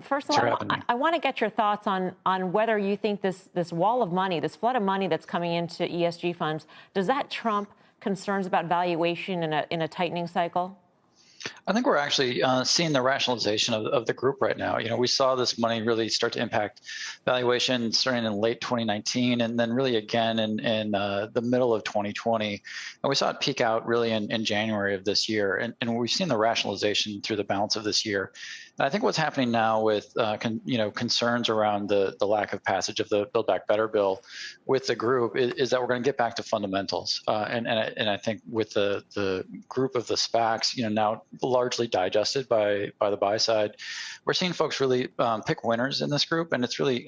First of all, I want to get your thoughts on whether you think this wall of money, this flood of money that's coming into ESG funds, does that trump concerns about valuation in a tightening cycle? I think we're actually seeing the rationalization of the group right now. We saw this money really start to impact valuation starting in late 2019 and then really again in the middle of 2020. And we saw it peak out really in January of this year. And we've seen the rationalization through the balance of this year. And I think what's happening now with concerns around the lack of passage of the Build Back Better bill with the group is that we're going to get back to fundamentals. And I think with the group of the SPACs, now largely digested by the buy side, we're seeing folks really pick winners in this group, and it's really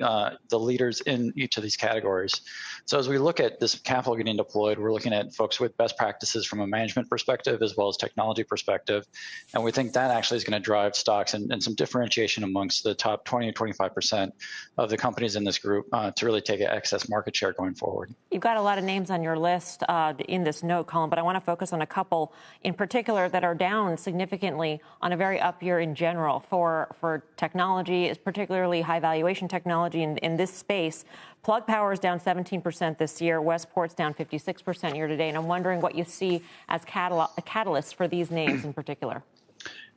the leaders in each of these categories. So as we look at this capital getting deployed, we're looking at folks with best practices from a management perspective as well as technology perspective, and we think that actually is going to drive stocks and some differentiation amongst the top 20 or 25% of the companies in this group to really take an excess market share going forward. You've got a lot of names on your list in this note column, but I want to focus on a couple in particular that are down significantly on a very up year in general for technology, particularly high valuation technology in this space. Plug Power is down 17% this year. Westport's down 56% year to date. And I'm wondering what you see as catalysts for these names in particular.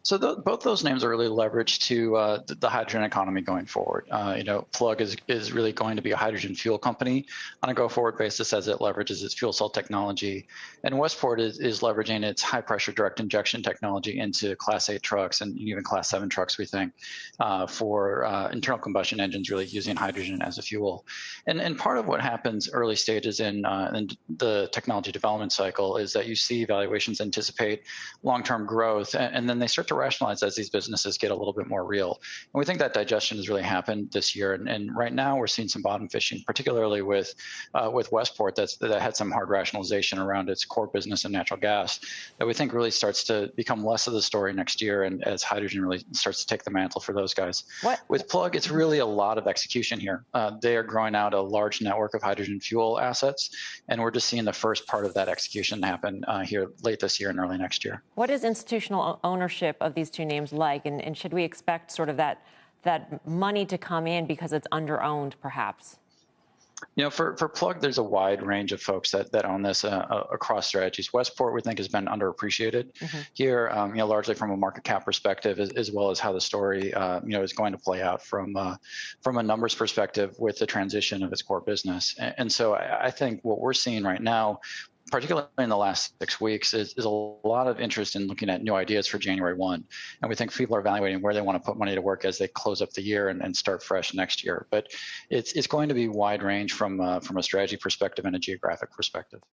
So both those names are really leveraged to the hydrogen economy going forward. Plug is really going to be a hydrogen fuel company on a go-forward basis as it leverages its fuel cell technology. And Westport is leveraging its high-pressure direct injection technology into Class 8 trucks and even Class 7 trucks, we think, for internal combustion engines really using hydrogen as a fuel. And part of what happens early stages in the technology development cycle is that you see valuations anticipate long-term growth, and then they start to rationalize as these businesses get a little bit more real. And we think that digestion has really happened this year. And right now we're seeing some bottom fishing, particularly with Westport that had some hard rationalization around its core business in natural gas that we think really starts to become less of the story next year. And as hydrogen really starts to take the mantle for those guys. With Plug, it's really a lot of execution here. They are growing out a large network of hydrogen fuel assets. And we're just seeing the first part of that execution happen here late this year and early next year. What is institutional ownership of these two names like, and should we expect sort of that money to come in because it's under-owned, perhaps? For Plug, there's a wide range of folks that own this across strategies. Westport, we think, has been underappreciated here, largely from a market cap perspective, as well as how the story, is going to play out from a numbers perspective with the transition of its core business. And so I think what we're seeing right now, particularly in the last 6 weeks, is a lot of interest in looking at new ideas for January 1. And we think people are evaluating where they want to put money to work as they close up the year and start fresh next year. But it's going to be wide range from a strategy perspective and a geographic perspective.